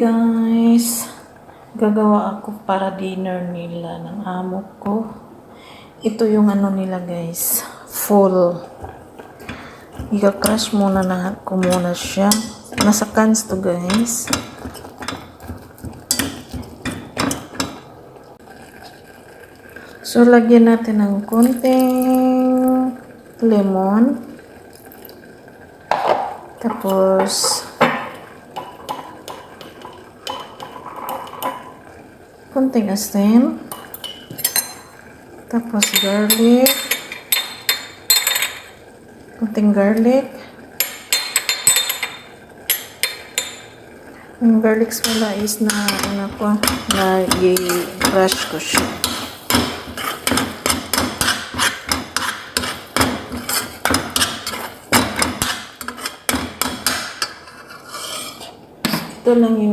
guys, gagawa ako para dinner nila ng amo ko. Ito yung ano nila guys, full. I-crush muna na ko muna siya. Nasa cans to guys. So lagyan natin ng konting lemon. Tapos konting asin, tapos garlic, konting garlic. Yung garlic pala is na ano ko, na i-crush ko siya. Ito lang yung